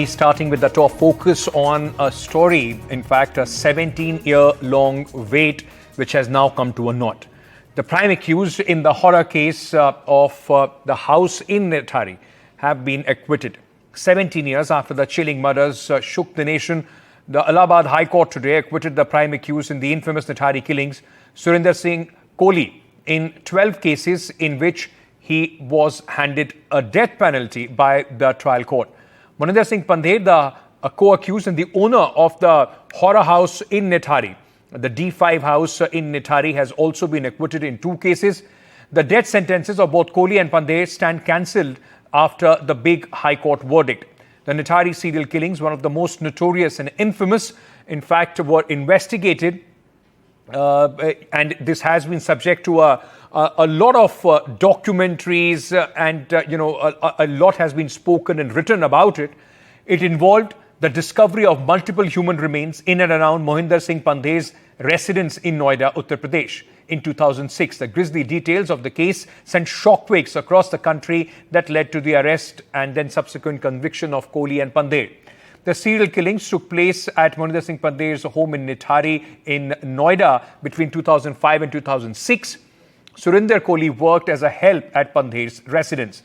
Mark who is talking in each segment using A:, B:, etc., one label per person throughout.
A: Starting with the top focus on a story, in fact, a 17-year-long wait, which has now come to a knot. The prime accused in the horror case of the house in Nithari have been acquitted. 17 years after the chilling murders shook the nation, the Allahabad High Court today acquitted the prime accused in the infamous Nithari killings, Surinder Singh Koli, in 12 cases in which he was handed a death penalty by the trial court. Moninder Singh Pandher, the co-accused and the owner of the horror house in Nithari, the D5 house in Nithari, has also been acquitted in 2 cases. The death sentences of both Koli and Pandher stand cancelled after the big High Court verdict. The Nithari serial killings, one of the most notorious and infamous, in fact, were investigated, and this has been subject to a lot of documentaries, and a lot has been spoken and written about it. It involved the discovery of multiple human remains in and around Moninder Singh Pandher's residence in Noida, Uttar Pradesh. In 2006, the grisly details of the case sent shockwaves across the country that led to the arrest and then subsequent conviction of Koli and Pandher. The serial killings took place at Moninder Singh Pandher's home in Nithari in Noida between 2005 and 2006. Surinder Koli worked as a help at Pandher's residence.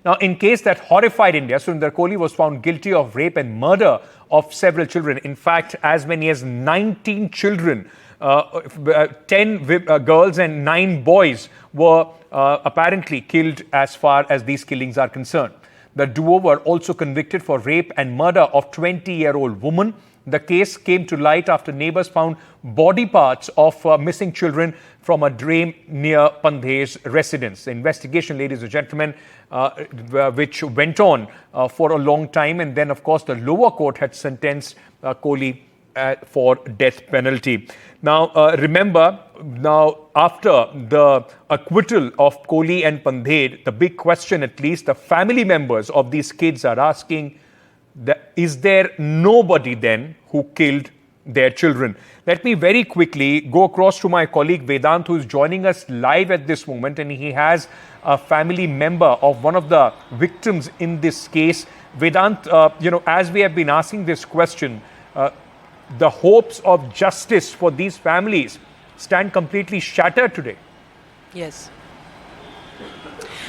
A: Now, in case that horrified India, Surinder Koli was found guilty of rape and murder of several children. In fact, as many as 19 children, 10 girls and 9 boys were apparently killed as far as these killings are concerned. The duo were also convicted for rape and murder of 20-year-old woman. The case came to light after neighbors found body parts of missing children from a drain near Pandher's residence. The investigation, ladies and gentlemen, which went on for a long time, and then, of course, the lower court had sentenced Koli for death penalty. Now, remember, after the acquittal of Koli and Pandher, the big question, at least the family members of these kids are asking, is there nobody then who killed their children? Let me very quickly go across to my colleague Vedant, who is joining us live at this moment, and he has a family member of one of the victims in this case. Vedant, as we have been asking this question, the hopes of justice for these families stand completely shattered today.
B: Yes.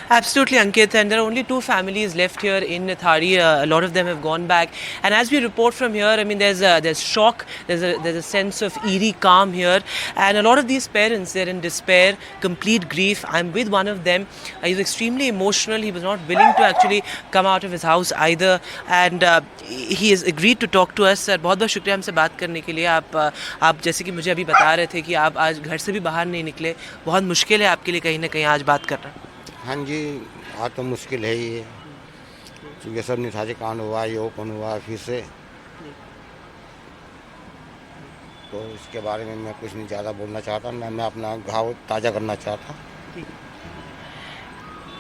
B: Absolutely, Ankit, and there are only 2 families left here in Nithari. A lot of them have gone back, and as we report from here, I mean, there's shock, there's a sense of eerie calm here, and a lot of these parents, they're in despair, complete grief. I'm with one of them. He's extremely emotional. He was not willing to actually come out of his house either, and he has agreed to talk to us. Sir, बहुत बहुत शुक्रिया हमसे बात करने के लिए. आप जैसे कि मुझे अभी बता रहे थे कि आप आज घर से भी बाहर नहीं निकले. बहुत मुश्किल है आपके लिए कहीं ना कहीं आज बात करना.
C: हाँ जी, आज तो मुश्किल है ही है, क्योंकि सब निथारी कांड हुआ, ये ओपन हुआ फिर से, तो इसके बारे में मैं कुछ नहीं ज़्यादा बोलना चाहता. मैं अपना घाव ताज़ा करना चाहता.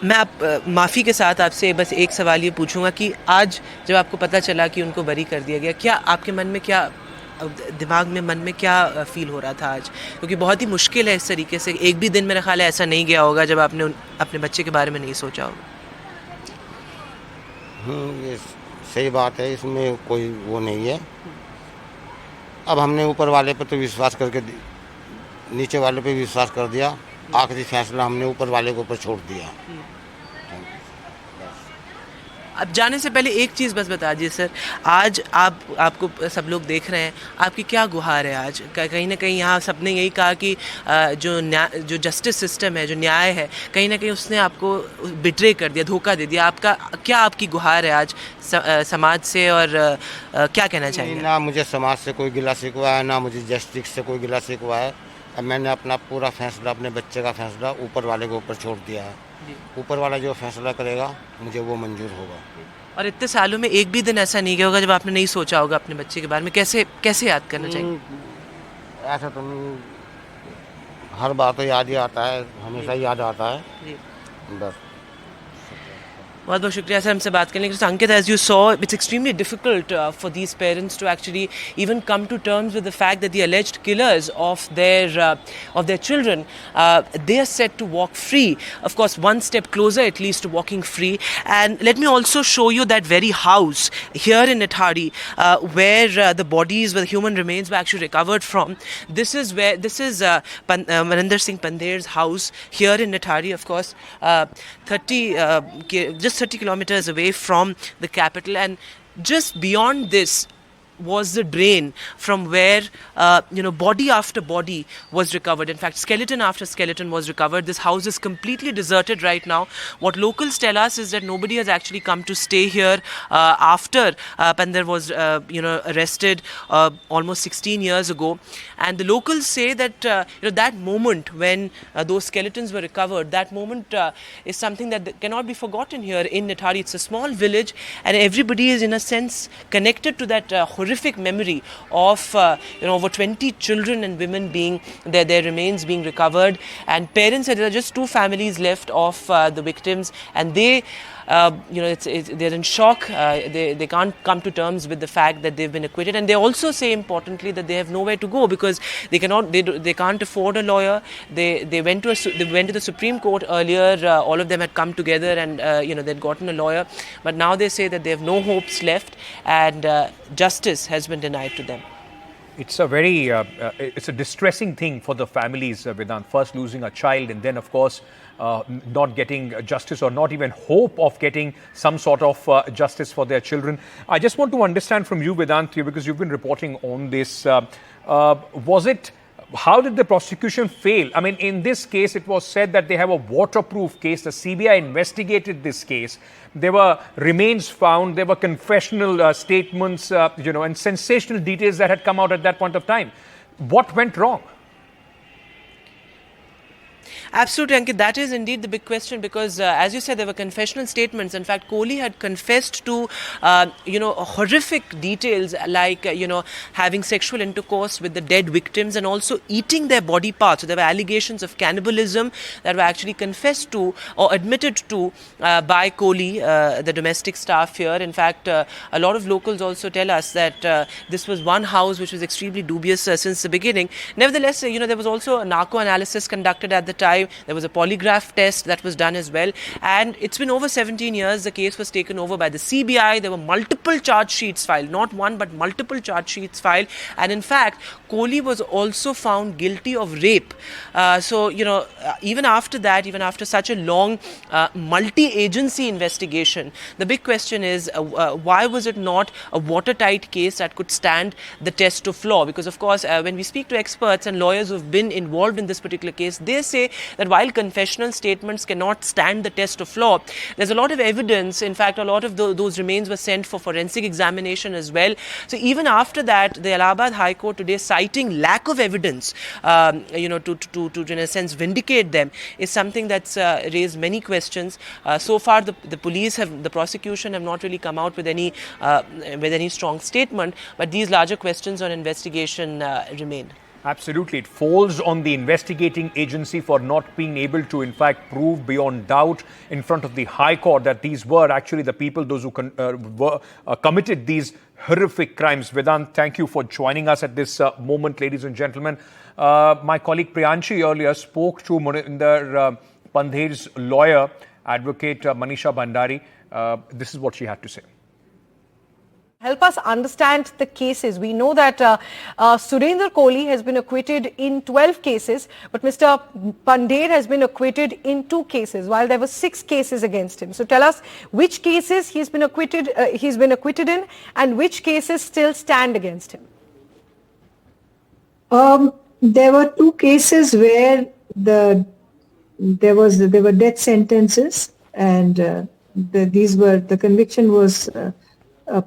B: मैं माफ़ी के साथ आपसे बस एक सवाल ये पूछूंगा कि आज जब आपको पता चला कि उनको बरी कर दिया गया, क्या आपके मन में, क्या दिमाग में, मन में क्या फील हो रहा था आज? क्योंकि बहुत ही मुश्किल है इस तरीके से. एक भी दिन मेरा ख्याल है ऐसा नहीं गया होगा जब आपने अपने बच्चे के बारे में नहीं सोचा होगा.
C: ये सही बात है, इसमें कोई वो नहीं है. अब हमने ऊपर वाले पे तो विश्वास करके नीचे वाले पे विश्वास कर दिया. आखिरी फैसला हमने ऊपर वाले के ऊपर छोड़ दिया.
B: अब जाने से पहले एक चीज़ बस बता दीजिए सर, आज आपको सब लोग देख रहे हैं, आपकी क्या गुहार है आज? कहीं ना कहीं यहाँ सबने यही कहा कि जो जस्टिस सिस्टम है, जो न्याय है, कहीं ना कहीं उसने आपको बिट्रे कर दिया, धोखा दे दिया. आपकी गुहार है आज समाज से, और क्या कहना चाहिए?
C: ना मुझे समाज से कोई गिला शिकवा है, ना मुझे जस्टिस से कोई गिला शिकवा है. अब मैंने अपना पूरा फैसला, अपने बच्चे का फैसला ऊपर वाले के ऊपर छोड़ दिया है. ऊपर वाला जो फैसला करेगा मुझे वो मंजूर होगा.
B: और इतने सालों में एक भी दिन ऐसा नहीं गया होगा जब आपने नहीं सोचा होगा अपने बच्चे के बारे में? कैसे याद करना चाहिए?
C: ऐसा तो हर बार तो याद ही आता है, हमेशा याद आता है बस.
B: बहुत बहुत शुक्रिया सर हमसे बात करने के लिए. Ankit, as you saw, it's extremely difficult for these parents to actually even come to terms with the fact that the alleged killers of their children, they are set to walk free. Of course, one step closer at least to walking free. And let me also show you that very house here in Nithari, where the bodies, where the human remains were actually recovered from. This is Moninder Singh Pandher's house here in Nithari, of course, just 30 kilometers away from the capital, and just beyond this was the drain from where body after body was recovered. In fact, skeleton after skeleton was recovered. This house is completely deserted right now. What locals tell us is that nobody has actually come to stay here after Pandher was arrested almost 16 years ago. And the locals say that that moment when those skeletons were recovered, that moment is something that cannot be forgotten here in Nithari. It's a small village, and everybody is in a sense connected to that horrific memory of over 20 children and women being their remains being recovered, and parents, there are just two families left of the victims, and they they're in shock. They can't come to terms with the fact that they've been acquitted, and they also say importantly that they have nowhere to go because they can't afford a lawyer. They went to the Supreme Court earlier. All of them had come together and they'd gotten a lawyer, but now they say that they have no hopes left, and justice has been denied to them.
A: It's a very, it's a distressing thing for the families, Vedant. First losing a child, and then, of course, not getting justice or not even hope of getting some sort of justice for their children. I just want to understand from you, Vedant, because you've been reporting on this. How did the prosecution fail? I mean, in this case, it was said that they have a waterproof case. The CBI investigated this case. There were remains found. There were confessional statements, and sensational details that had come out at that point of time. What went wrong?
B: Absolutely, Ankit. That is indeed the big question because, as you said, there were confessional statements. In fact, Koli had confessed to, horrific details like, having sexual intercourse with the dead victims and also eating their body parts. So there were allegations of cannibalism that were actually confessed to or admitted to by Koli, the domestic staff here. In fact, a lot of locals also tell us that this was one house which was extremely dubious since the beginning. Nevertheless, there was also a narco analysis conducted at the time. There was a polygraph test that was done as well, and it's been over 17 years. The case was taken over by the CBI. There were multiple charge sheets filed, not one but multiple charge sheets filed, and in fact Koli was also found guilty of rape. Even after that, even after such a long multi-agency investigation, the big question is why was it not a watertight case that could stand the test of law? Because of course when we speak to experts and lawyers who have been involved in this particular case, they say that while confessional statements cannot stand the test of law, there's a lot of evidence. In fact, a lot of those remains were sent for forensic examination as well. So even after that, the Allahabad High Court today, citing lack of evidence, to in a sense vindicate them, is something that's raised many questions. So far, the prosecution have not really come out with any strong statement, but these larger questions on investigation remain.
A: Absolutely. It falls on the investigating agency for not being able to, in fact, prove beyond doubt in front of the High Court that these were actually the people, those who committed these horrific crimes. Vedant, thank you for joining us at this moment, ladies and gentlemen. My colleague Priyanshi earlier spoke to Moninder Pandher's lawyer, Advocate Manisha Bhandari. This is what she had to say.
D: Help us understand the cases. We know that Surinder Koli has been acquitted in 12 cases, but Mr. Pandher has been acquitted in 2 cases, while there were 6 cases against him. So tell us which cases he's been acquitted in, and which cases still stand against him.
E: There were 2 cases where there were death sentences, and the conviction was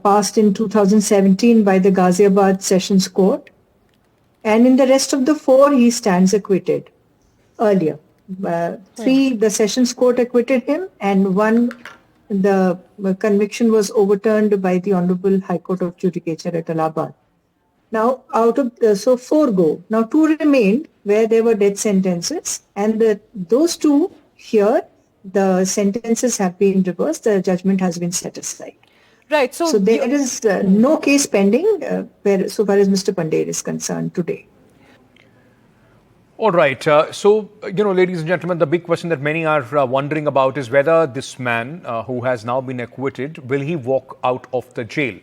E: passed in 2017 by the Ghaziabad Sessions Court, and in the rest of the 4 he stands acquitted earlier. 3 the Sessions Court acquitted him, and 1 the conviction was overturned by the Honorable High Court of Judicature at Allahabad. Now out of 4 go. Now 2 remained where there were death sentences, and those 2 here the sentences have been reversed, the judgment has been set aside.
D: Right.
E: So there is no case pending so far as Mr. Pandher is concerned today.
A: All right. Ladies and gentlemen, the big question that many are wondering about is whether this man who has now been acquitted, will he walk out of the jail?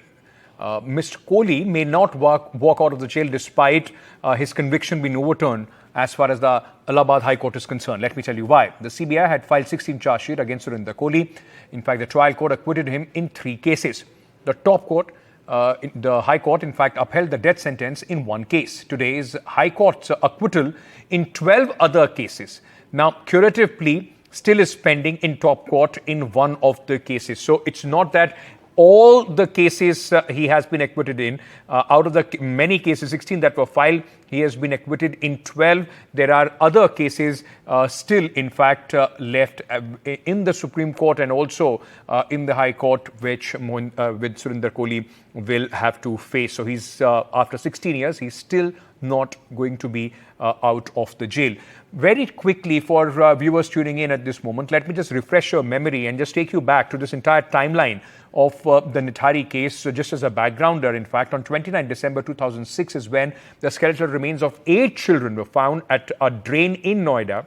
A: Mr. Koli may not walk out of the jail despite his conviction being overturned as far as the Allahabad High Court is concerned. Let me tell you why. The CBI had filed 16 charge sheet against Surinder Koli. In fact, the trial court acquitted him in 3 cases. The top court, the High Court, in fact, upheld the death sentence in 1 case. Today's High Court's acquittal in 12 other cases. Now, curative plea still is pending in top court in 1 of the cases. So it's not that all the cases he has been acquitted in. Out of the many cases, 16 that were filed, he has been acquitted in 12. There are other cases still, in fact, left in the Supreme Court and also in the High Court, which with Surinder Koli will have to face. So he's, after 16 years, he's still not going to be out of the jail. Very quickly, for viewers tuning in at this moment, let me just refresh your memory and just take you back to this entire timeline of the Nithari case. So just as a backgrounder, in fact, on 29 December 2006 is when the skeletal remains of 8 children were found at a drain in Noida.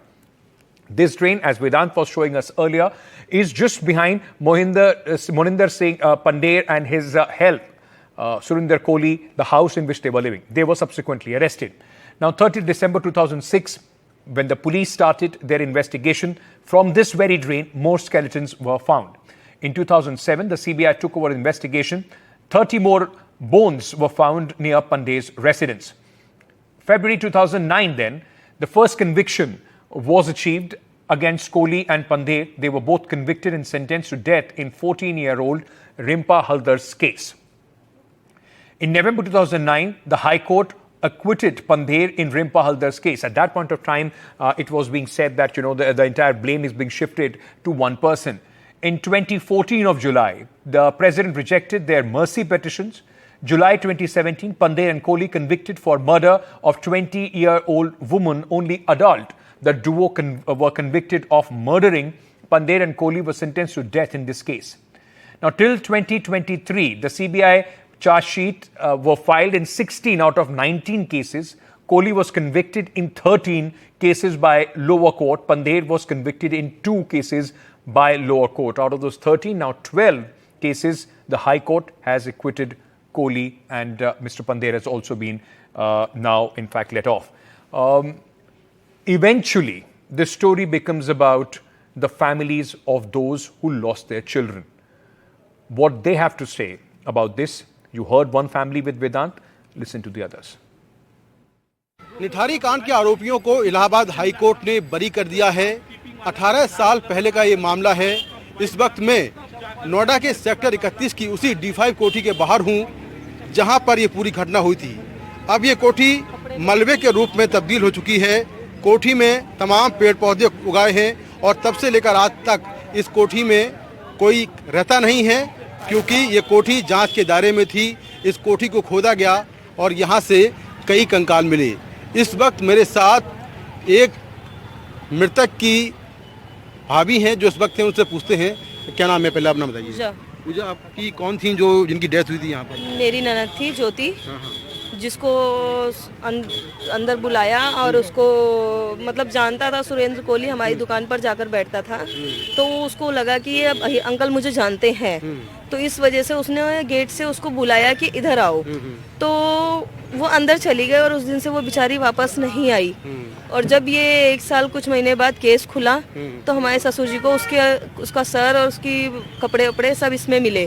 A: This drain, as Vedant was showing us earlier, is just behind Moninder Singh Pandher and his help, Surinder Koli, the house in which they were living. They were subsequently arrested. Now, 30 December 2006, when the police started their investigation, from this very drain, more skeletons were found. In 2007, the CBI took over investigation. 30 more bones were found near Pandher's residence. February 2009, then, the first conviction was achieved against Koli and Pandher. They were both convicted and sentenced to death in 14-year-old Rimpa Haldar's case. In November 2009, the High Court acquitted Pandher in Rimpa Haldar's case. At that point of time, it was being said that, the entire blame is being shifted to one person. In 2014 of July, the president rejected their mercy petitions. July 2017, Pandher and Koli convicted for murder of 20-year-old woman, only adult. The duo were convicted of murdering. Pandher and Koli were sentenced to death in this case. Now, till 2023, the CBI charge sheet were filed in 16 out of 19 cases. Koli was convicted in 13 cases by lower court. Pandher was convicted in 2 cases by lower court. Out of those 13, now 12 cases, the High Court has acquitted Koli, and Mr. Pandher has also been now, in fact, let off. Eventually, this story becomes about the families of those who lost their children. What they have to say about this, you heard one family with Vedant, listen to the others.
F: Nithari कांड के आरोपियों को Allahabad high court ने बरी कर दिया है। 18 साल पहले का ये मामला है। इस वक्त मैं नोएडा के सेक्टर 31 की उसी D5 कोठी के बाहर हूँ, जहाँ पर ये पूरी घटना हुई थी। अब ये कोठी मलबे के रूप में तब्दील हो चुकी है। कोठी में तमाम पेड़ पौधे उगाए हैं और तब से लेकर आज तक इस कोठी में कोई रहता नहीं है, क्योंकि ये कोठी जांच के दायरे में थी। इस कोठी को खोदा गया और यहाँ से कई कंकाल मिले। इस वक्त मेरे साथ एक मृतक की भाभी हैं जो इस वक्त हैं, उनसे पूछते हैं क्या नाम है, पहले अपना बताइए। पूजा, आपकी कौन थी जो जिनकी डेथ हुई थी यहाँ पर?
G: मेरी ननद थी ज्योति, जिसको अंदर बुलाया और उसको मतलब जानता था। सुरेंद्र कोली हमारी दुकान पर जाकर बैठता था, तो उसको लगा कि ये अंकल मुझे जानते हैं, तो इस वजह से उसने गेट से उसको बुलाया कि इधर आओ। तो वो अंदर चली गई और उस दिन से वो बेचारी वापस नहीं आई। और जब ये 1 साल कुछ महीने बाद केस खुला, तो हमारे ससुर जी को उसका सर और उसकी कपड़े वपड़े सब इसमें मिले।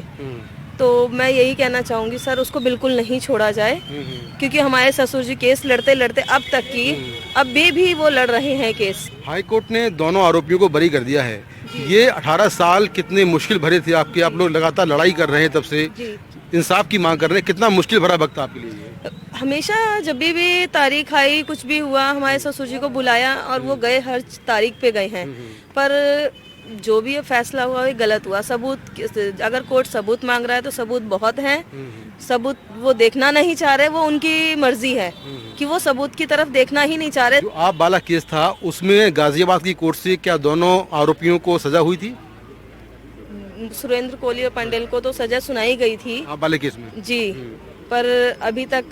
G: तो मैं यही कहना चाहूँगी सर, उसको बिल्कुल नहीं छोड़ा जाए, क्योंकि हमारे ससुर जी केस लड़ते लड़ते अब तक की अभी भी वो लड़ रहे हैं केस।
F: हाई कोर्ट ने दोनों आरोपियों को बरी कर दिया है। ये 18 साल कितने मुश्किल भरे थे आपके? आप लोग लगातार लड़ाई कर रहे हैं, तब से इंसाफ की मांग कर रहे हैं। कितना मुश्किल भरा वक्त आपके लिए?
G: हमेशा जब भी तारीख आई, कुछ भी हुआ, हमारे ससुर जी को बुलाया और वो गए, हर तारीख पे गए हैं। पर जो भी ये फैसला हुआ वो गलत हुआ। सबूत, अगर कोर्ट सबूत मांग रहा है तो सबूत बहुत हैं। सबूत वो देखना नहीं चाह रहे, वो उनकी मर्जी है कि वो सबूत की तरफ देखना ही नहीं चाह रहे।
F: जो आप वाला केस था उसमें गाजियाबाद की कोर्ट से क्या दोनों आरोपियों को सजा हुई थी?
G: सुरेंद्र कोहली और पंडेल को तो सजा सुनाई गई थी
F: आप वाले केस में
G: जी, पर अभी तक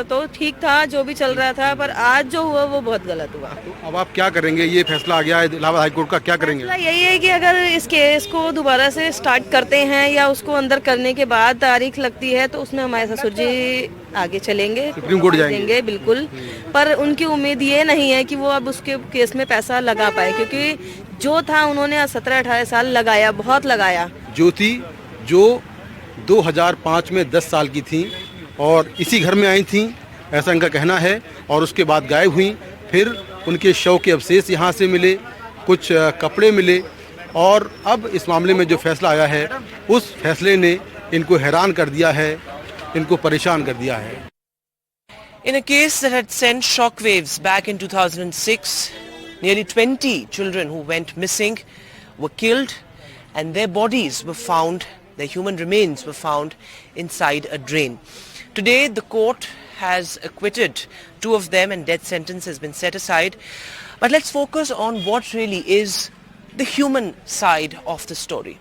G: तो ठीक था जो भी चल रहा था, पर आज जो हुआ वो बहुत गलत हुआ।
F: तो अब आप क्या करेंगे? ये फैसला आ गया है इलाहाबाद हाई कोर्ट का, क्या करेंगे?
G: फैसला यही है कि अगर इस केस को दोबारा से स्टार्ट करते हैं या उसको अंदर करने के बाद तारीख लगती है तो उसमें हमारे ससुर जी आगे चलेंगे,
F: सुप्रीम कोर्ट जाएंगे
G: बिल्कुल। पर उनकी उम्मीद ये नहीं है कि वो अब उसके केस में पैसा लगा पाए, क्योंकि जो था उन्होंने 17-18 साल लगाया, बहुत लगाया।
F: ज्योति जो 2005 में 10 साल की थी और इसी घर में आई थी, ऐसा इनका कहना है, और उसके बाद गायब हुई। फिर उनके शव के अवशेष यहाँ से मिले, कुछ कपड़े मिले, और अब इस मामले में जो फैसला आया है उस फैसले ने इनको हैरान कर दिया है, इनको परेशान कर दिया है।
B: In a case that had sent shockwaves back in 2006, nearly 20 children who went missing were killed and their bodies were found, their human remains were found inside a drain. Today the court has acquitted 2 of them and death sentence has been set aside. But let's focus on what really is the human side of the story.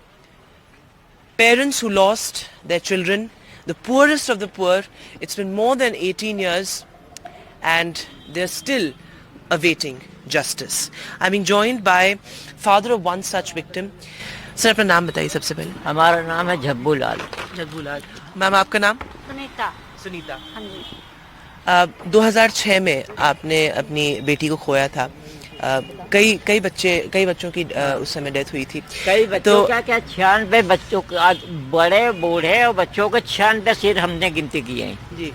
B: Parents who lost their children, the poorest of the poor. It's been more than 18 years and they're still awaiting justice. I'm being joined by father of one such victim. Sir अपना नाम बताइए सबसे पहले।
H: हमारा नाम है झब्बू लाल।
B: झब्बू लाल। Ma'am आपका नाम?
I: सुनीता।
B: सुनीता।
I: हाँ जी।
B: 2006 में आपने अपनी बेटी को खोया था। कई बच्चों की उस समय डेथ हुई थी।
H: कई बच्चों तो, क्या 96 बच्चों का, बड़े बूढ़े और बच्चों को 96 सिर हमने गिनती की है
B: जी।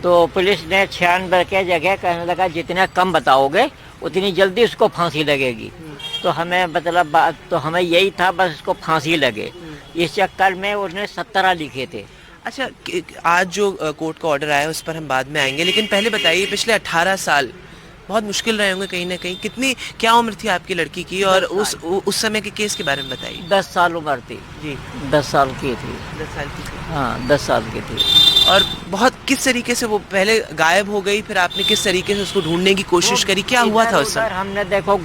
H: तो पुलिस ने 96 के जगह कहने लगा जितना कम बताओगे उतनी जल्दी उसको फांसी लगेगी। तो हमें मतलब बात तो हमें यही था, बस उसको फांसी लगे। इस चक्कर में उन्होंने 17 लिखे थे।
B: अच्छा, आज जो कोर्ट का ऑर्डर आया उस पर हम बाद में आएंगे, लेकिन पहले बताइए पिछले 18 साल बहुत मुश्किल रहे होंगे कहीं ना कहीं। क्या उम्र थी आपकी लड़की की, और उस समय के केस के बारे में बताइए।
H: 10 साल उम्र थी
B: जी।
H: 10 साल की थी।
B: 10 साल की थी।
H: हाँ 10 साल की थी।
B: और बहुत किस तरीके से वो पहले गायब हो गई, फिर आपने किस तरीके से उसको ढूंढने की कोशिश करी, क्या हुआ था उस समय?
H: हमने देखो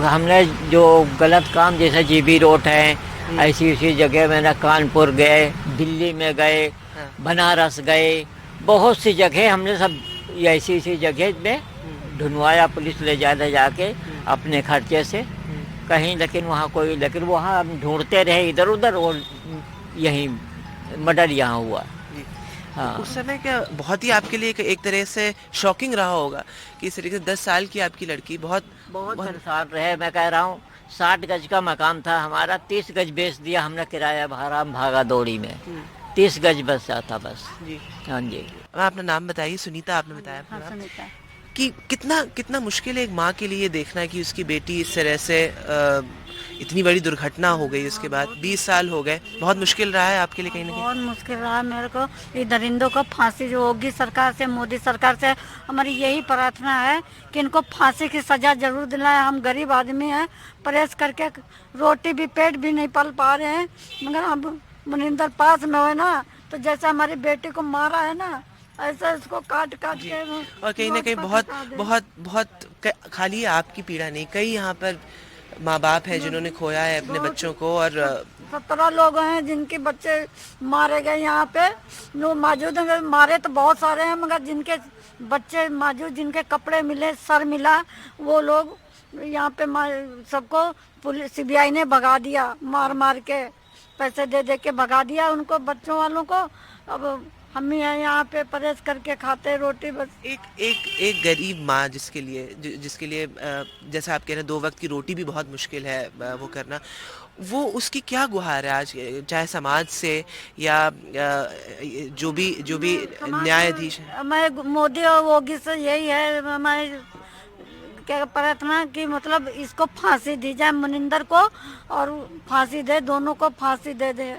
H: हमने जो गलत काम, जैसे जीबी रोड है, ऐसी जगह में ना, कानपुर गए, दिल्ली में गए, बनारस गए, बहुत सी जगह हमने सब ऐसी जगह में ढूंढवाया। पुलिस ले जाके अपने खर्चे से कहीं, लेकिन वहाँ हम ढूंढते रहे इधर उधर, और यही मर्डर यहाँ हुआ।
B: हाँ। उस समय क्या बहुत ही आपके लिए एक तरह से शॉकिंग रहा होगा कि इस तरीके से 10 साल की आपकी लड़की बहुत
H: परेशान रहे। मैं कह रहा हूँ 60 गज का मकान था हमारा, 30 गज बेच दिया हमने किराया भागा दौड़ी में। 30 गज बस आता बस जी। हाँ जी।
B: अपना नाम बताइए। सुनीता आपने बताया।
I: हाँ, सुनीता।
B: कि कितना मुश्किल है एक माँ के लिए देखना कि उसकी बेटी इस तरह से इतनी बड़ी दुर्घटना हो गई, उसके बाद 20 साल हो गए। बहुत मुश्किल रहा है आपके लिए कहीं ना कहीं?
I: बहुत मुश्किल रहा है मेरे को। ये दरिंदों को फांसी जो होगी सरकार से, मोदी सरकार से हमारी यही प्रार्थना है कि इनको फांसी की सजा जरूर दिलाए। हम गरीब आदमी हैं, प्रेस करके रोटी भी पेट भी नहीं पाल पा रहे हैं, मगर अब मनिंदर पास में है ना, तो जैसे हमारी बेटी को मारा है ना, ऐसा इसको काट के।
B: और कहीं ना कहीं बहुत खाली आपकी पीड़ा नहीं, कई यहाँ पर माँ बाप है जिन्होंने खोया है अपने बच्चों को, और
I: 17 लोग हैं जिनके बच्चे मारे गए यहाँ पे। लोग मौजूद हैं, मारे तो बहुत सारे हैं, मगर जिनके बच्चे मौजूद, जिनके कपड़े मिले, सर मिला, वो लोग यहाँ पे सबको पुलिस CBI ने भगा दिया, मार के पैसे दे के भगा दिया उनको, बच्चों वालों को। अब हम यहाँ पे परहेज करके खाते रोटी बस।
B: एक गरीब माँ जिसके लिए जैसा आप कह रहे हैं 2 वक्त की रोटी भी बहुत मुश्किल है वो करना, वो उसकी क्या गुहार है आज, चाहे समाज से या जो भी न्यायाधीश है?
I: मैं मोदी और योगी से यही है, मैं क्या प्रार्थना कि मतलब इसको फांसी दी जाए, मनिंदर को, और फांसी दे, दोनों को फांसी दे।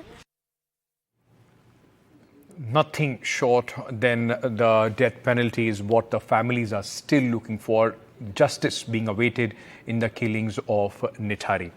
A: Nothing short than the death penalty is what the families are still looking for, justice being awaited in the killings of Nithari.